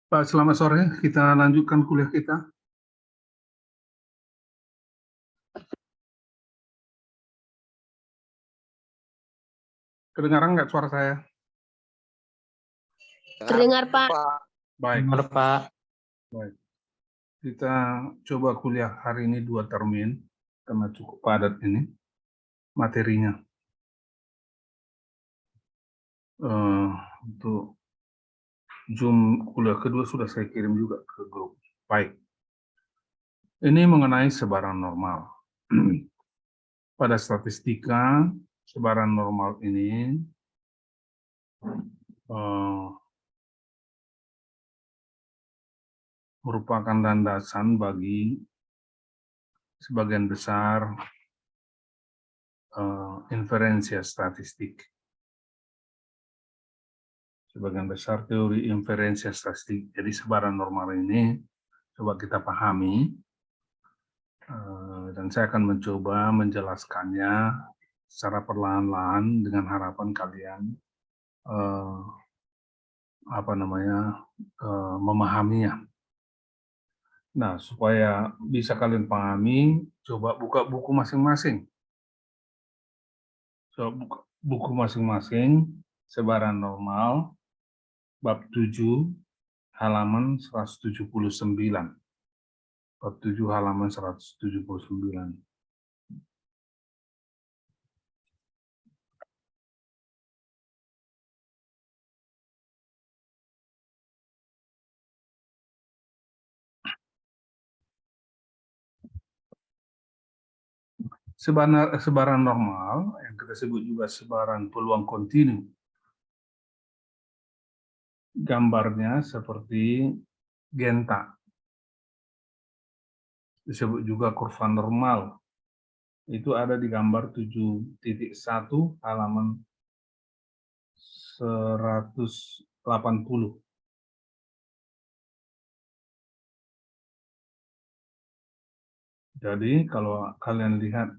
Pak, selamat sore. Kita lanjutkan kuliah kita. Kedengaran nggak suara saya? Terdengar, Pak. Baik, Benar, Pak. baik. Kita coba kuliah hari ini 2 termin, karena cukup padat ini materinya. Untuk Zoom kuliah kedua sudah saya kirim juga ke grup. Baik. Ini mengenai sebaran normal. Pada statistika, sebaran normal ini merupakan landasan bagi sebagian besar inferensia statistik. Sebagian besar teori inferensia statistik. Jadi sebaran normal ini coba kita pahami, dan saya akan mencoba menjelaskannya secara perlahan-lahan dengan harapan kalian memahaminya. Nah, supaya bisa kalian pahami, coba buka buku masing-masing. Coba buka buku masing-masing, sebaran normal, bab 7, halaman 179. Bab 7, halaman 179. Sebaran normal, yang kita sebut juga sebaran peluang kontinu. Gambarnya seperti genta. Disebut juga kurva normal. Itu ada di gambar 7.1 halaman 180. Jadi kalau kalian lihat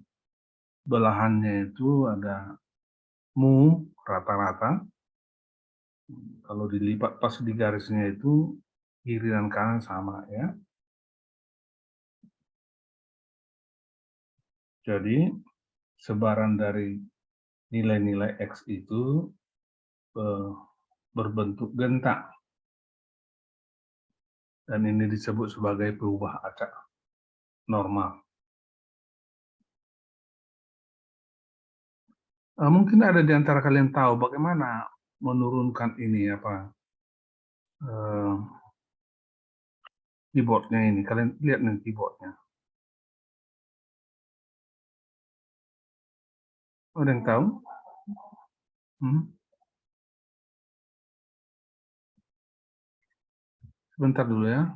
belahannya itu ada mu rata-rata. Kalau dilipat pas di garisnya itu kiri dan kanan sama ya. Jadi sebaran dari nilai-nilai X itu berbentuk genta. Dan ini disebut sebagai perubahan acak normal. Mungkin ada di antara kalian tahu bagaimana menurunkan ini keyboardnya ini. Kalian lihat nih keyboardnya. Ada yang tahu? Sebentar dulu ya.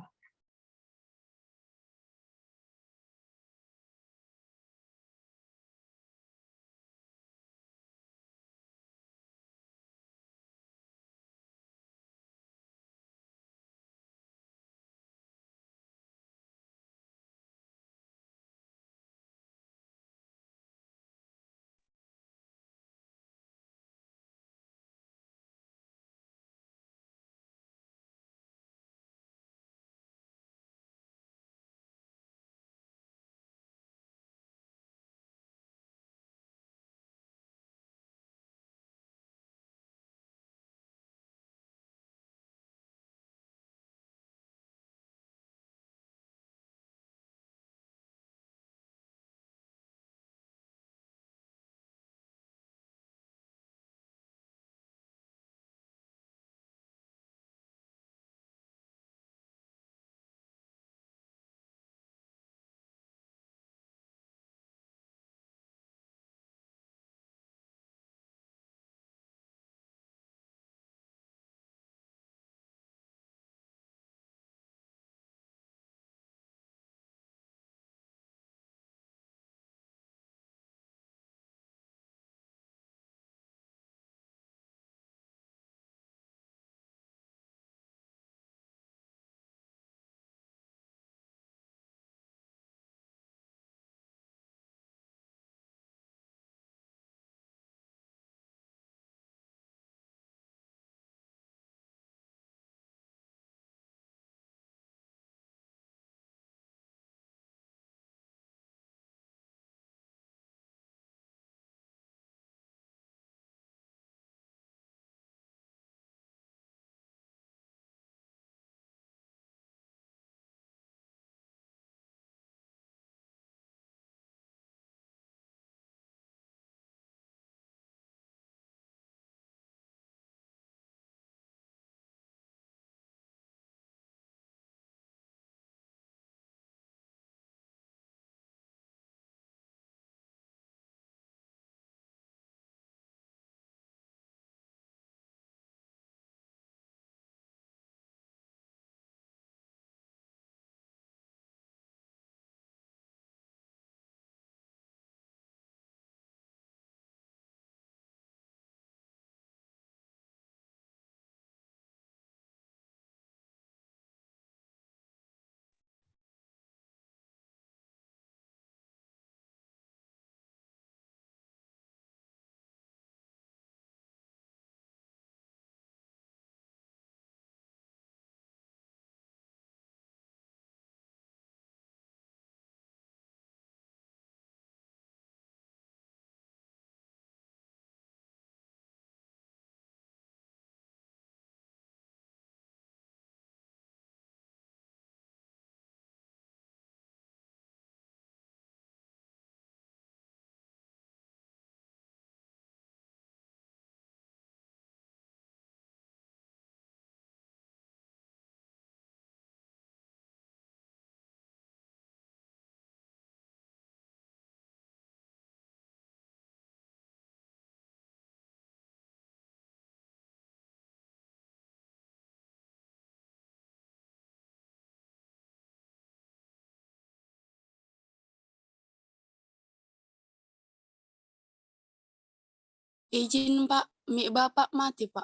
Izin Pak, mic Bapak mati Pak.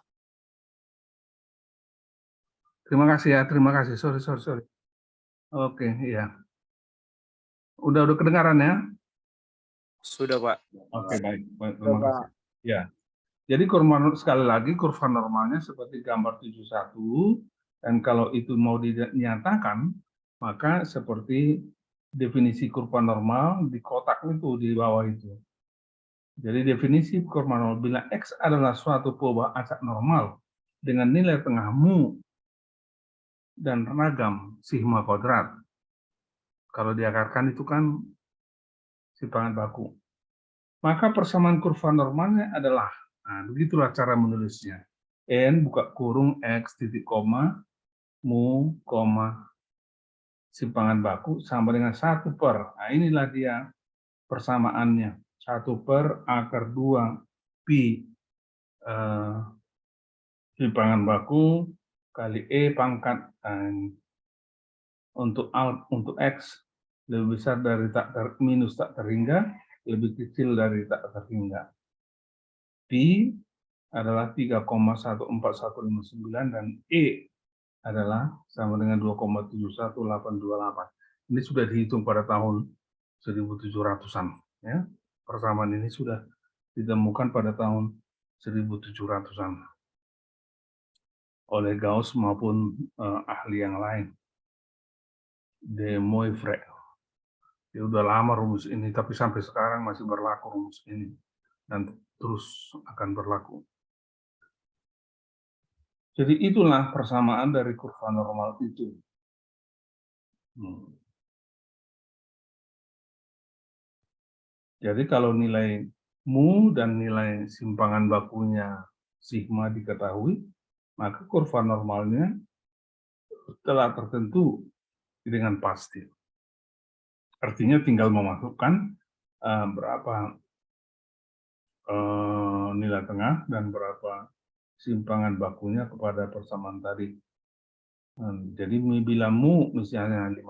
Terima kasih ya, terima kasih. Sorry. Oke, iya. Udah kedengaran ya? Sudah, Pak. Oke, baik. Terima kasih. Ya. Jadi sekali lagi kurva normalnya seperti gambar 71, dan kalau itu mau dinyatakan, maka seperti definisi kurva normal di kotak itu di bawah itu. Jadi definisi kurva normal, bila X adalah suatu pola acak normal dengan nilai tengah mu dan ragam sigma kuadrat. Kalau diakarkan itu kan simpangan baku. Maka persamaan kurva normalnya adalah, nah begitulah cara menulisnya. N buka kurung X titik koma, mu, koma, simpangan baku sama dengan 1 per. Nah inilah dia persamaannya. 1 per akar 2 pi simpangan baku kali E pangkat untuk X lebih besar dari minus tak terhingga, lebih kecil dari tak terhingga. Pi adalah 3,14159 dan E adalah sama dengan 2,71828. Ini sudah dihitung pada tahun 1700-an. Ya. Persamaan ini sudah ditemukan pada tahun 1700-an oleh Gauss maupun ahli yang lain. De Moivre. Ya udah lama rumus ini, tapi sampai sekarang masih berlaku rumus ini dan terus akan berlaku. Jadi itulah persamaan dari kurva normal itu. Jadi kalau nilai mu dan nilai simpangan bakunya sigma diketahui, maka kurva normalnya telah tertentu dengan pasti. Artinya tinggal memasukkan berapa nilai tengah dan berapa simpangan bakunya kepada persamaan tadi. Jadi bila mu misalnya 50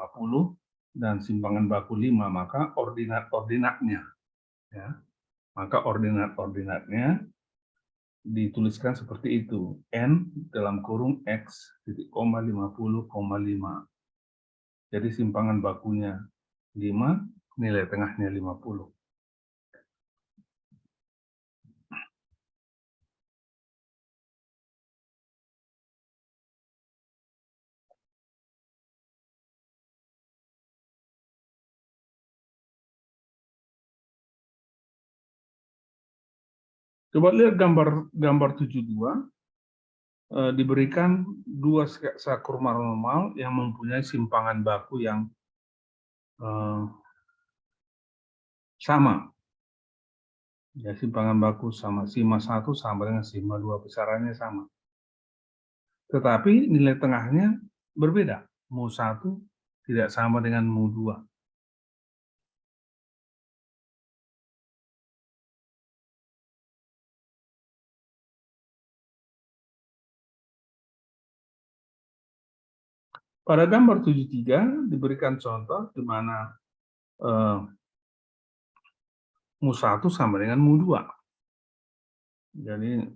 dan simpangan baku 5, maka ordinat-ordinatnya, ya, maka ordinat-ordinatnya dituliskan seperti itu, N dalam kurung X titik koma 50,5. Jadi simpangan bakunya 5, nilai tengahnya 50. Coba lihat gambar 72, diberikan dua sketsa kurva normal yang mempunyai simpangan baku yang sama. Ya, simpangan baku sama, sigma 1 sama dengan sigma 2, besarannya sama. Tetapi nilai tengahnya berbeda. Mu 1 tidak sama dengan mu 2. Pada gambar 73 diberikan contoh di mana mu 1 sama dengan mu 2. Jadi,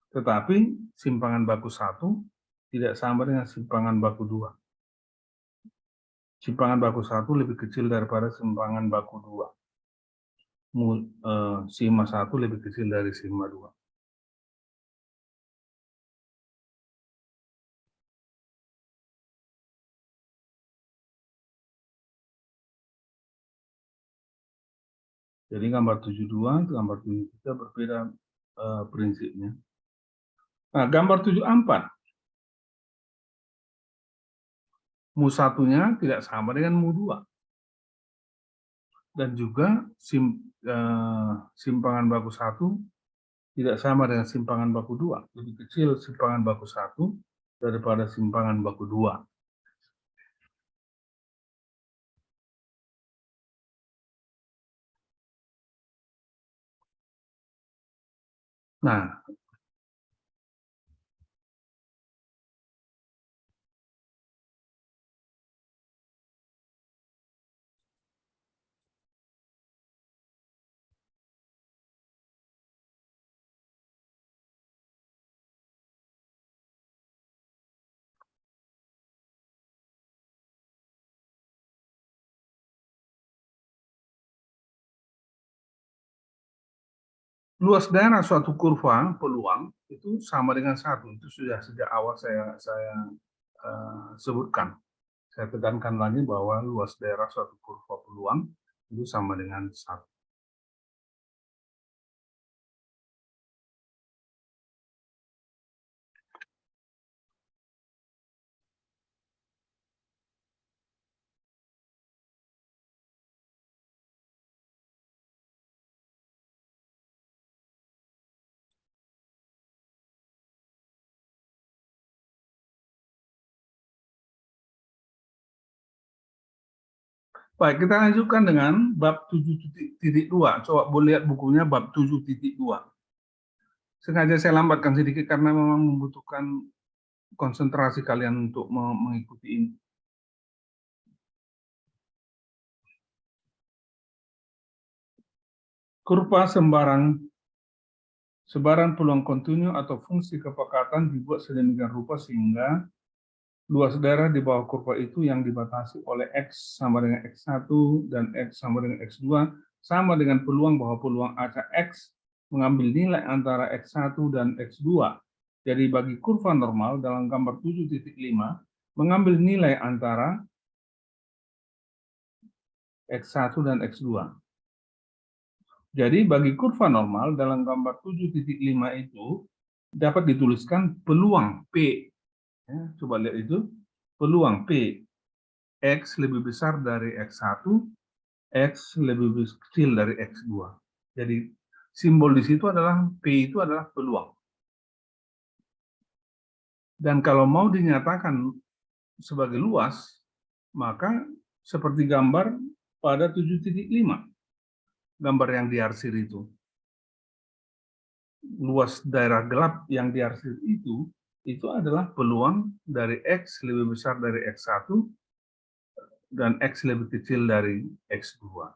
tetapi simpangan baku 1 tidak sama dengan simpangan baku 2. Simpangan baku 1 lebih kecil daripada simpangan baku 2. Sigma 1 lebih kecil dari sigma 2. Jadi gambar 72, gambar 73 berbeda prinsipnya. Nah, gambar 74. Mu 1-nya tidak sama dengan mu 2. Dan juga simpangan baku 1 tidak sama dengan simpangan baku 2. Lebih kecil simpangan baku 1 daripada simpangan baku 2. Nah, Luas daerah suatu kurva peluang itu sama dengan 1. Itu sudah sejak awal saya sebutkan. Saya tekankan lagi bahwa luas daerah suatu kurva peluang itu sama dengan 1. Baik, kita lanjutkan dengan bab 7.2. Coba boleh lihat bukunya bab 7.2. Sengaja saya lambatkan sedikit karena memang membutuhkan konsentrasi kalian untuk mengikuti ini. Kurva sebaran peluang kontinu atau fungsi kepekatan dibuat sedemikian rupa sehingga luas daerah di bawah kurva itu yang dibatasi oleh X sama dengan X1 dan X sama dengan X2 sama dengan peluang bahwa peluang acak X mengambil nilai antara X1 dan X2. Jadi bagi kurva normal dalam gambar 7.5 mengambil nilai antara X1 dan X2. Jadi bagi kurva normal dalam gambar 7.5 itu dapat dituliskan peluang P. Ya, coba lihat itu, peluang P. X lebih besar dari X1, X lebih kecil dari X2. Jadi simbol di situ adalah P itu adalah peluang. Dan kalau mau dinyatakan sebagai luas, maka seperti gambar pada 7.5, gambar yang diarsir itu. Luas daerah gelap yang diarsir itu adalah peluang dari X lebih besar dari X1 dan X lebih kecil dari X2.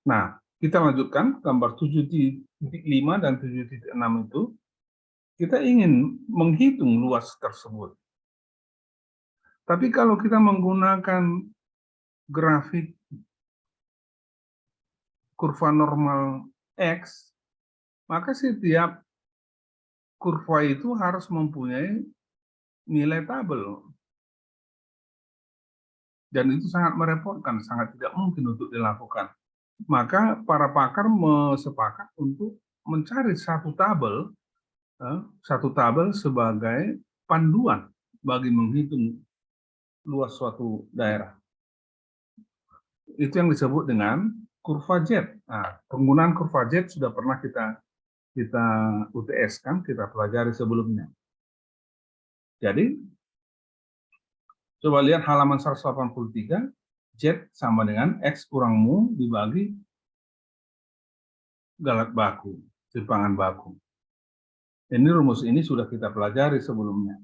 Nah, kita lanjutkan gambar 7.5 dan 7.6 itu. Kita ingin menghitung luas tersebut. Tapi kalau kita menggunakan grafik kurva normal X, maka setiap kurva itu harus mempunyai nilai tabel. Dan itu sangat merepotkan, sangat tidak mungkin untuk dilakukan. Maka para pakar sepakat untuk mencari satu tabel sebagai panduan bagi menghitung luas suatu daerah. Itu yang disebut dengan kurva Z. Nah, penggunaan kurva Z sudah pernah kita UTS-kan, kita pelajari sebelumnya. Jadi, coba lihat halaman 183, Z sama dengan X kurang mu dibagi galat baku, simpangan baku. Ini rumus ini sudah kita pelajari sebelumnya.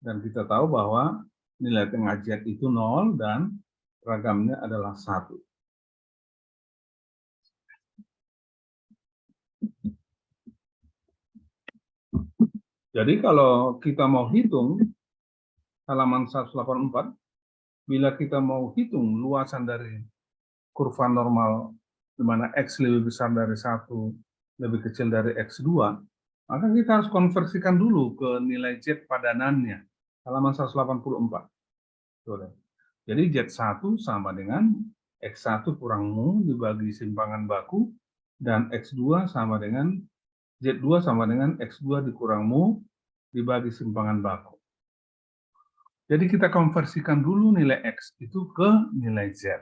Dan kita tahu bahwa nilai tengah Z itu 0 dan ragamnya adalah 1. Jadi kalau kita mau hitung halaman 184, bila kita mau hitung luasan dari kurva normal di mana X lebih besar dari 1, lebih kecil dari X2, maka kita harus konversikan dulu ke nilai Z padanannya. Halaman 184. Jadi Z1 sama dengan X1 kurang mu dibagi simpangan baku, dan X2 sama dengan Z2 sama dengan X2 dikurang mu dibagi simpangan baku. Jadi kita konversikan dulu nilai X itu ke nilai Z.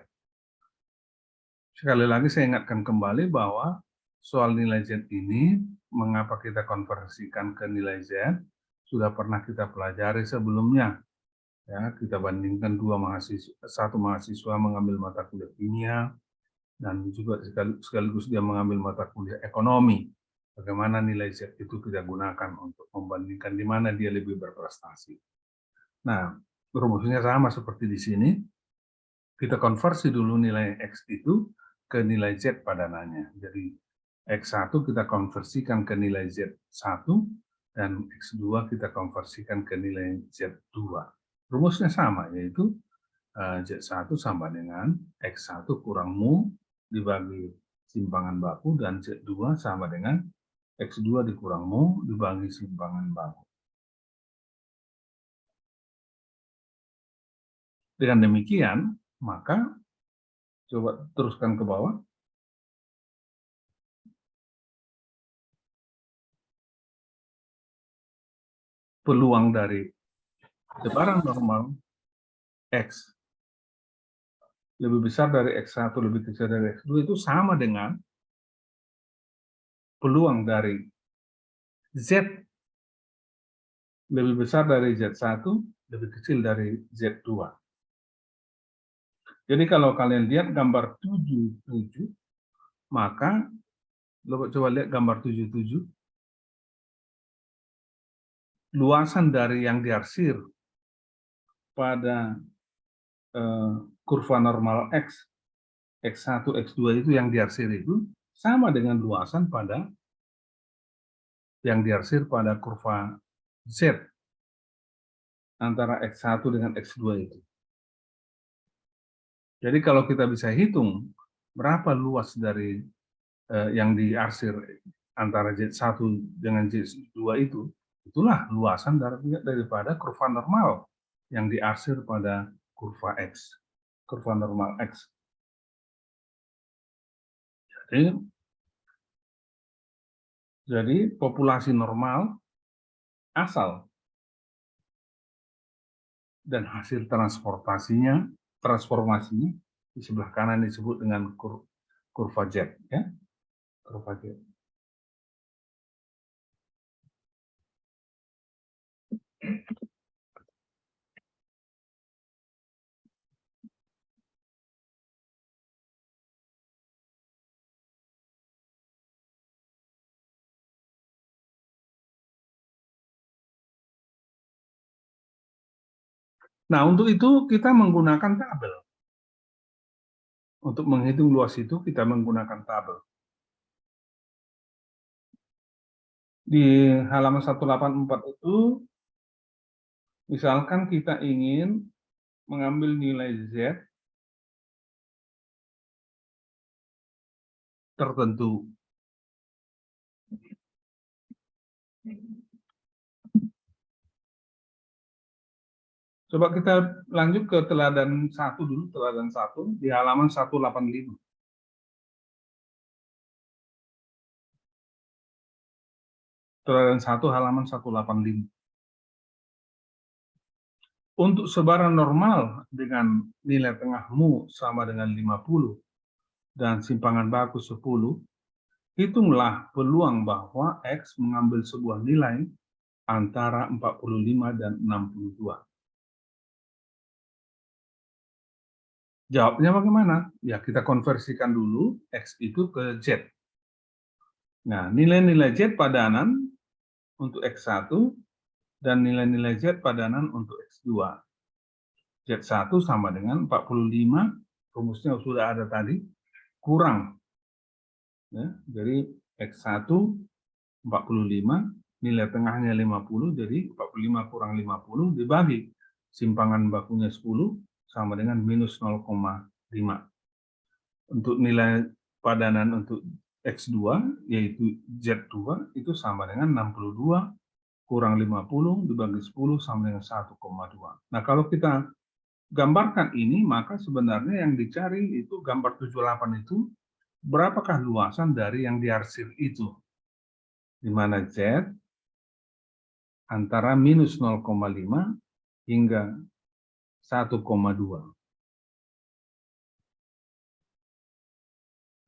Sekali lagi saya ingatkan kembali bahwa soal nilai Z ini, mengapa kita konversikan ke nilai Z, sudah pernah kita pelajari sebelumnya. Ya, kita bandingkan satu mahasiswa mengambil mata kuliah kimia, dan juga sekaligus dia mengambil mata kuliah ekonomi. Bagaimana nilai Z itu kita gunakan untuk membandingkan di mana dia lebih berprestasi. Nah, rumusnya sama seperti di sini. Kita konversi dulu nilai X itu ke nilai Z padanannya. Jadi X1 kita konversikan ke nilai Z1 dan X2 kita konversikan ke nilai Z2. Rumusnya sama, yaitu Z1 sama dengan X1 kurang mu dibagi simpangan baku, dan Z2 sama dengan X2 dikurang mu dibagi simpangan baku. Dengan demikian, maka coba teruskan ke bawah. Peluang dari sebaran normal X lebih besar dari X1 lebih kecil dari X2 itu sama dengan peluang dari Z lebih besar dari Z1 lebih kecil dari Z2. Jadi kalau kalian lihat gambar 77, maka coba lihat gambar 77, luasan dari yang diarsir pada kurva normal X, X1, X2 itu yang diarsir itu sama dengan luasan pada yang diarsir pada kurva Z antara X1 dengan X2 itu. Jadi kalau kita bisa hitung berapa luas dari yang diarsir antara Z1 dengan Z2 itu, itulah luasan daripada kurva normal yang diarsir pada kurva X, kurva normal X. Jadi populasi normal asal dan hasil transformasinya di sebelah kanan disebut dengan kurva Z, ya, kurva Z. Nah, untuk itu kita menggunakan tabel. Untuk menghitung luas itu kita menggunakan tabel. Di halaman 184 itu, misalkan kita ingin mengambil nilai Z tertentu. Coba kita lanjut ke teladan 1 dulu, teladan 1 di halaman 185. Teladan 1 halaman 185. Untuk sebaran normal dengan nilai tengah mu sama dengan 50 dan simpangan baku 10, hitunglah peluang bahwa X mengambil sebuah nilai antara 45 dan 62. Jawabnya bagaimana? Ya, kita konversikan dulu X itu ke Z. Nah, nilai-nilai Z padanan untuk X1 dan nilai-nilai Z padanan untuk X2. Z1 sama dengan 45, rumusnya sudah ada tadi, kurang. Ya, jadi X1 45, nilai tengahnya 50, jadi 45 kurang 50 dibagi simpangan bakunya 10 sama dengan minus 0,5. Untuk nilai padanan untuk X2, yaitu Z2, itu sama dengan 62 kurang 50 dibagi 10 sama dengan 1,2. Nah, kalau kita gambarkan ini, maka sebenarnya yang dicari itu gambar 78 itu, berapakah luasan dari yang diarsir itu? Di mana Z antara minus 0,5 hingga 1,2.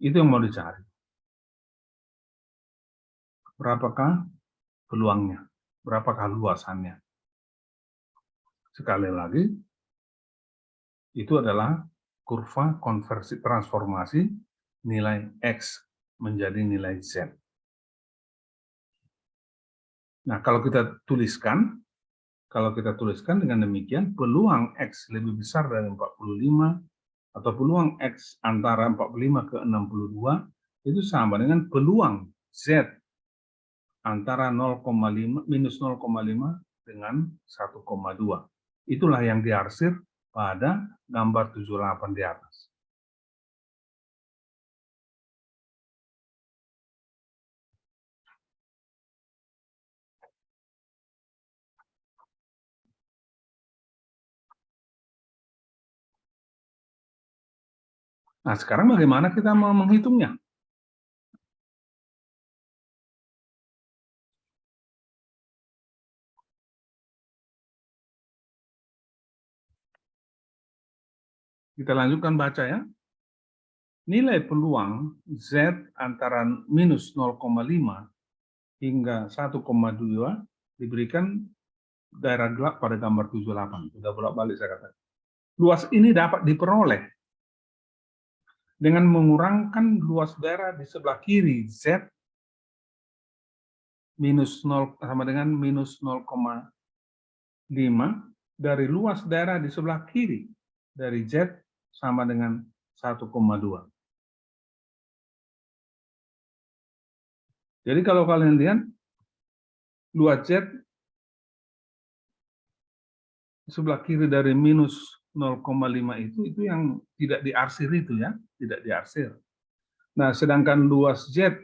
Itu yang mau dicari. Berapakah peluangnya? Berapakah luasannya? Sekali lagi, itu adalah kurva konversi transformasi nilai X menjadi nilai Z. Nah, kalau kita tuliskan dengan demikian, peluang X lebih besar dari 45 atau peluang X antara 45 ke 62 itu sama dengan peluang Z antara 0,5 minus 0,5 dengan 1,2. Itulah yang diarsir pada gambar 78 di atas. Nah, sekarang bagaimana kita mau menghitungnya? Kita lanjutkan baca ya. Nilai peluang Z antara minus 0,5 hingga 1,2 diberikan daerah gelap pada gambar 78. Sudah bolak-balik saya katakan. Luas ini dapat diperoleh dengan mengurangkan luas daerah di sebelah kiri Z minus 0 sama dengan minus 0,5 dari luas daerah di sebelah kiri dari Z sama dengan 1,2. Jadi kalau kalian lihat luas Z sebelah kiri dari minus 0,5 itu yang tidak diarsir itu ya, tidak diarsir. Nah, sedangkan luas Z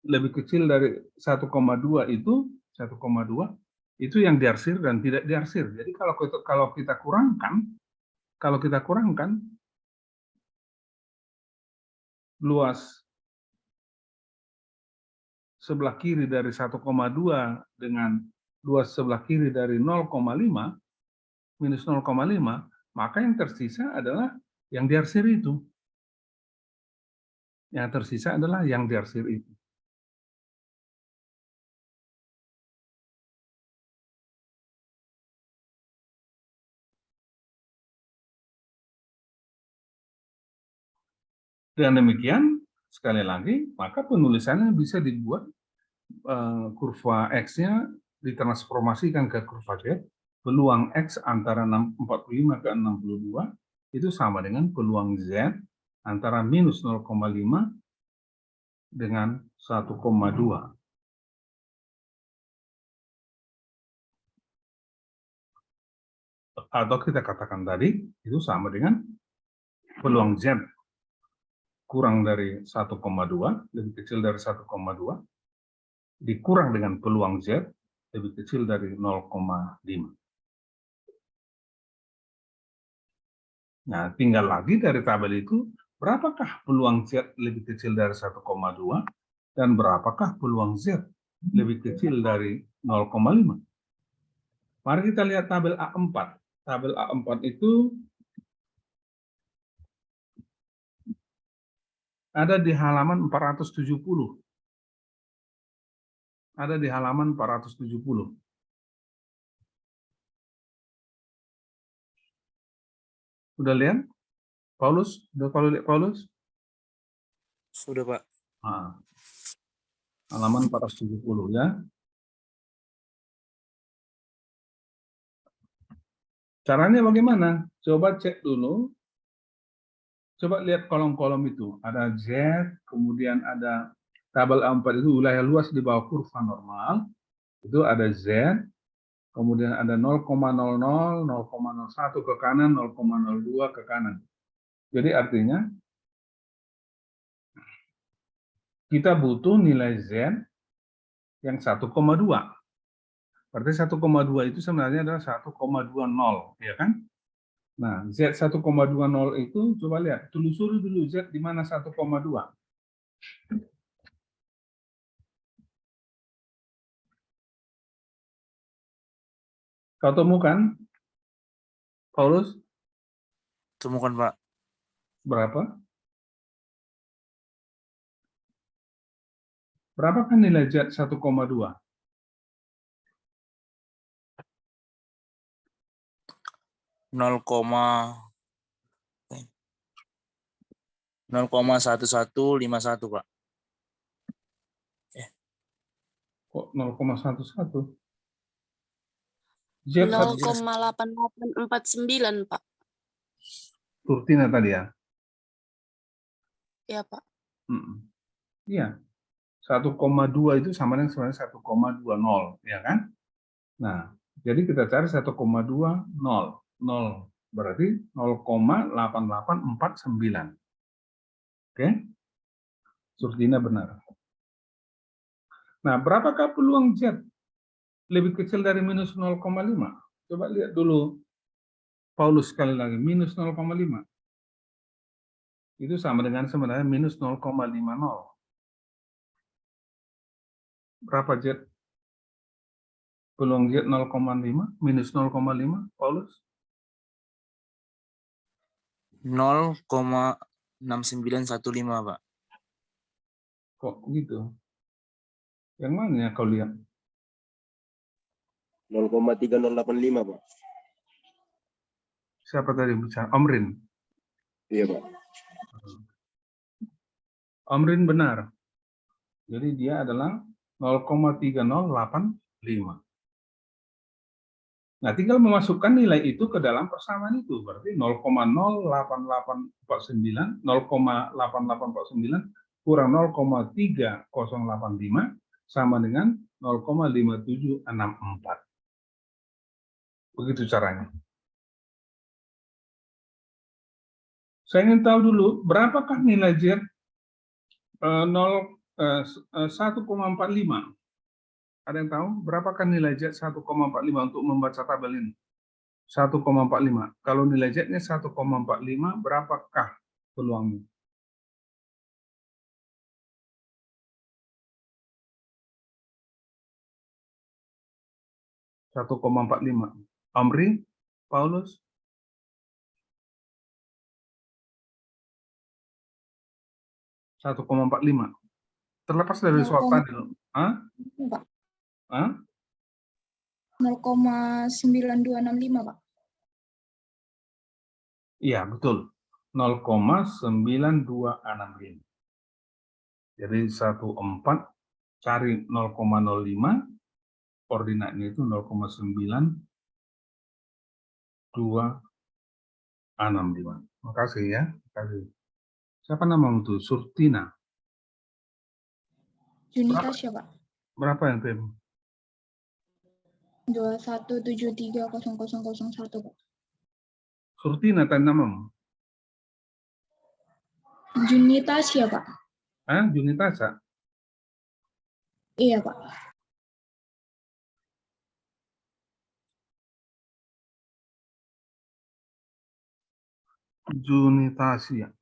lebih kecil dari 1,2 itu yang diarsir dan tidak diarsir. Jadi kalau kita kurangkan luas sebelah kiri dari 1,2 dengan luas sebelah kiri dari 0,5 minus 0,5, maka yang tersisa adalah yang diarsir itu. Yang tersisa adalah yang diarsir itu. Dengan demikian, sekali lagi, maka penulisannya bisa dibuat kurva X-nya ditransformasikan ke kurva Z, peluang X antara 45 ke 62 itu sama dengan peluang Z antara minus 0,5 dengan 1,2. Atau kita katakan tadi, itu sama dengan peluang Z kurang dari 1,2, lebih kecil dari 1,2, dikurang dengan peluang Z lebih kecil dari 0,5. Nah, tinggal lagi dari tabel itu, berapakah peluang Z lebih kecil dari 1,2 dan berapakah peluang Z lebih kecil dari 0,5. Mari kita lihat tabel A4. Tabel A4 itu ada di halaman 470. Ada di halaman 470. Sudah lihat? Paulus? Sudah kalau lihat Paulus? Sudah, Pak. Nah, halaman 470 ya. Caranya bagaimana? Coba cek dulu. Coba lihat kolom-kolom itu. Ada Z, kemudian ada tabel A4 itu wilayah luas di bawah kurva normal. Itu ada Z, kemudian ada 0,00, 0,01 ke kanan, 0,02 ke kanan. Jadi artinya kita butuh nilai Z yang 1,2. Berarti 1,2 itu sebenarnya adalah 1,20, ya kan? Nah, Z 1,20 itu coba lihat, telusuri dulu Z di mana 1,2. Kau temukan, Paulus, Temukan, Pak. berapa? Berapakah nilai Z 1,2? 0, 0,1151, Pak. Kok 0,11? Z 0,8849, Pak. Surtina tadi ya? Ya, Pak. Iya. 1,2 itu sama dengan sebenarnya 1,20, ya kan? Nah, jadi kita cari 1,20. 0 berarti 0,8849. Oke? Surtina benar. Nah, berapakah peluang Z lebih kecil dari minus 0,5? Coba lihat dulu, Paulus sekali lagi, minus 0,5. Itu sama dengan sebenarnya minus 0,50. Berapa Z? Peluang Z 0,5, minus 0,5, Paulus? 0,6915, Pak. Kok gitu? Yang mana ya kau lihat? 0,3085, Pak. Siapa tadi bicara? Omrin. Iya, Pak. Omrin benar. Jadi dia adalah 0,3085. Nah, tinggal memasukkan nilai itu ke dalam persamaan itu. Berarti 0,08849, 0,8849 kurang 0,3085 sama dengan 0,5764. Begitu caranya. Saya ingin tahu dulu, berapakah nilai Z 1,45? Ada yang tahu berapakah nilai Z 1,45 untuk membaca tabel ini? 1,45. Kalau nilai Z-nya 1,45, berapakah peluangnya? (1,45). Amri, Paulus? (1,45). Terlepas dari soal tadi. Hah? Pak. Hah? 0,9265, Pak. Iya, betul. 0,9265. Jadi 14 cari 0,05, koordinatnya itu 0,9265. Makasih ya. Makasih. Siapa nama itu? Surtina. Junitasya, Pak. Berapa yang Tim? 21730001, Pak. Surtina tadi namamu? Junitasya, Pak. Hah? Junitasa? Iya, Pak. Junitasia.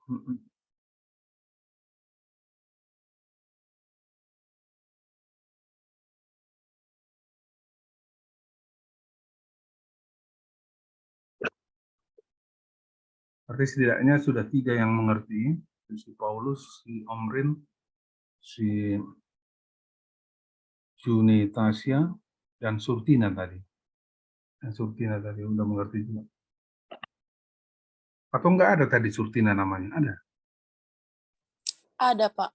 Berarti setidaknya sudah 3 yang mengerti, si Paulus, si Omrin, si Junitasia, dan Surtina tadi. Dan Surtina tadi udah mengerti juga. Atau enggak ada tadi Surtina namanya? Ada? Ada, Pak.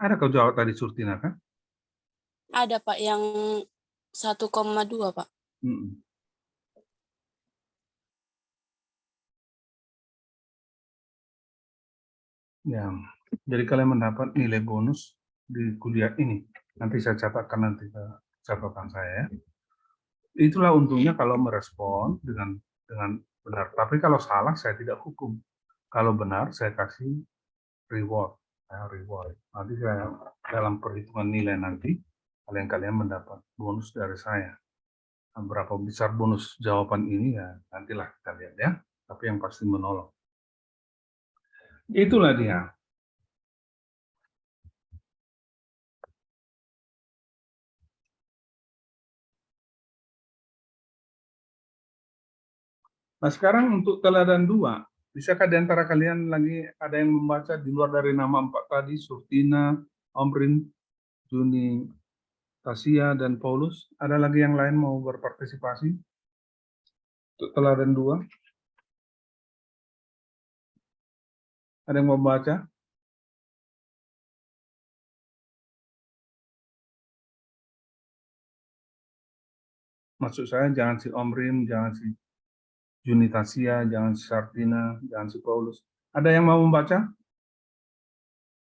Ada kau jawab tadi Surtina kan? Ada, Pak, yang 1,2, Pak. Ya, jadi kalian mendapat nilai bonus di kuliah ini. Nanti saya catatkan nanti ke catatan saya ya. Itulah untungnya kalau merespon dengan benar. Tapi kalau salah saya tidak hukum. Kalau benar saya kasih reward. Nanti saya dalam perhitungan nilai nanti kalian mendapat bonus dari saya. Berapa besar bonus jawaban ini ya nantilah kita lihat ya. Tapi yang pasti menolong. Itulah dia. Nah sekarang untuk teladan 2, bisakah di antara kalian lagi ada yang membaca di luar dari nama 4 tadi, Surtina, Omrin, Juni, Tasia, dan Paulus? Ada lagi yang lain mau berpartisipasi untuk teladan 2? Ada yang mau baca? Maksud saya jangan si Omrim, jangan si Junitasia, jangan si Sartina, jangan si Paulus. Ada yang mau membaca?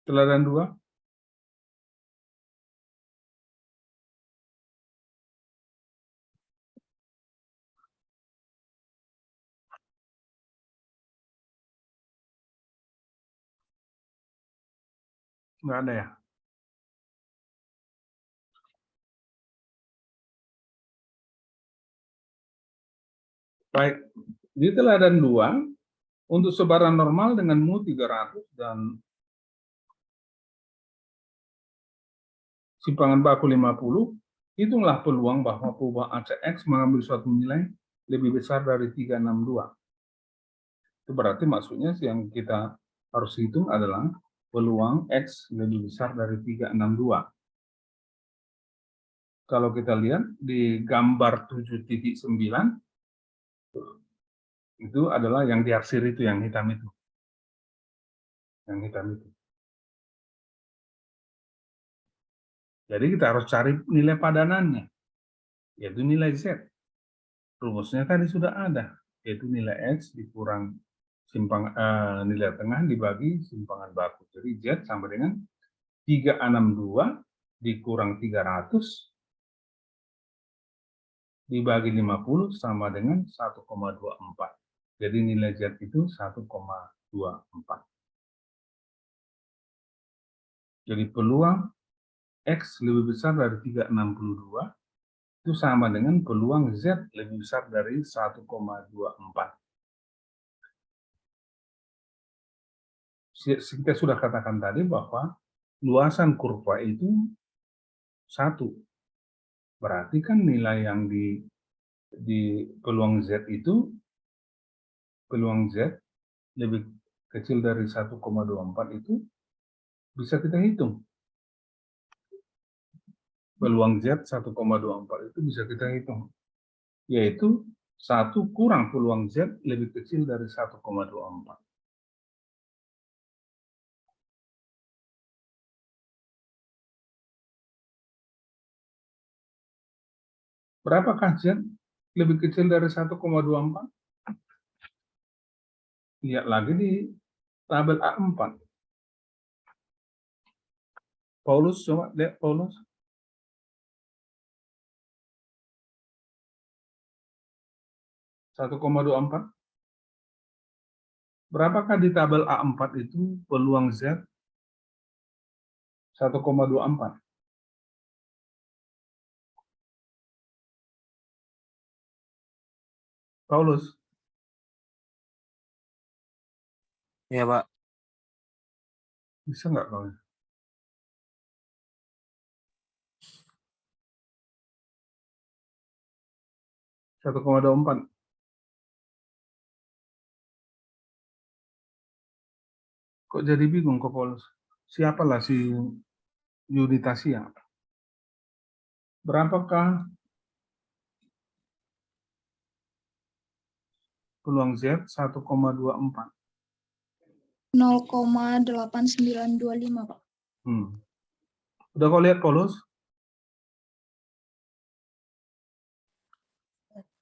Teladan 2? Nggak ada ya? Baik, di teladan 2, untuk sebaran normal dengan mu 300 dan simpangan baku 50, hitunglah peluang bahwa perubahan ACX mengambil suatu nilai lebih besar dari 362. Itu berarti maksudnya yang kita harus hitung adalah peluang X lebih besar dari 362. Kalau kita lihat di gambar 7.9, itu adalah yang diarsir itu, yang hitam itu. Yang hitam itu. Jadi kita harus cari nilai padanannya, yaitu nilai Z. Rumusnya tadi sudah ada, yaitu nilai X dikurang nilai tengah dibagi simpangan baku. Jadi Z sama dengan 362 dikurang 300 dibagi 50 sama dengan 1,24. Jadi nilai Z itu 1,24. Jadi peluang X lebih besar dari 362 itu sama dengan peluang Z lebih besar dari 1,24. Kita sudah katakan tadi bahwa luasan kurva itu 1. Berarti kan nilai yang di peluang Z itu, peluang Z lebih kecil dari 1,24 itu bisa kita hitung. Peluang Z 1,24 itu bisa kita hitung. Yaitu 1 kurang peluang Z lebih kecil dari 1,24. Berapakah Z lebih kecil dari 1,24? Lihat lagi di tabel A4. Paulus, coba lihat Paulus. (1,24). Berapakah di tabel A4 itu peluang Z 1,24? Paulus, Ya, Pak. bisa nggak kau? 1,24. Kok jadi bingung kok Paulus? Siapalah si Junitasia? Berapakah peluang Z 1,24? 0,8925, Pak. Udah kau lihat Paulus?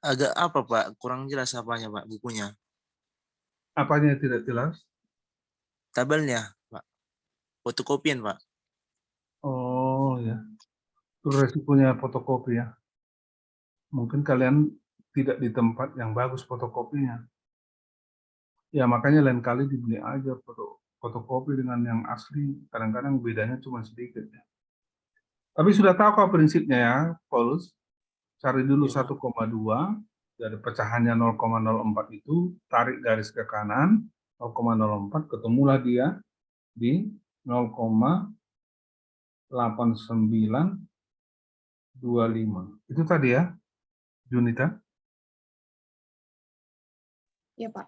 Agak apa, Pak? Kurang jelas apanya, Pak, bukunya. Apanya yang tidak jelas? Tabelnya, Pak. Fotokopian, Pak. Oh ya, itu resikonya fotokopi ya. Mungkin kalian tidak di tempat yang bagus fotokopinya. Ya makanya lain kali dibeli aja fotokopi dengan yang asli. Kadang-kadang bedanya cuma sedikit ya. Tapi sudah tahu kok prinsipnya ya, Paulus. Cari dulu Iya, 1,2 dari pecahannya 0,04 itu, tarik garis ke kanan 0,04, ketemulah dia di 0,8925. Itu tadi ya, Junita? Ya, Pak.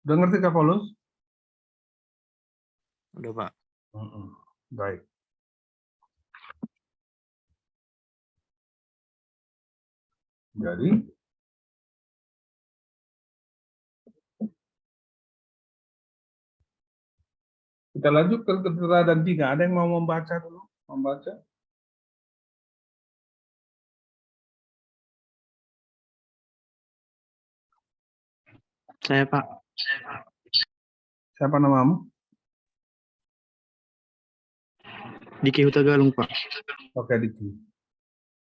Udah ngerti Kak Paulus? udah, Pak. Baik. Jadi Kita lanjut ke keterangan 3. Ada yang mau membaca dulu? Membaca? Saya Pak. Siapa namamu? Diki Hutagalung Pak. Oke, Diki.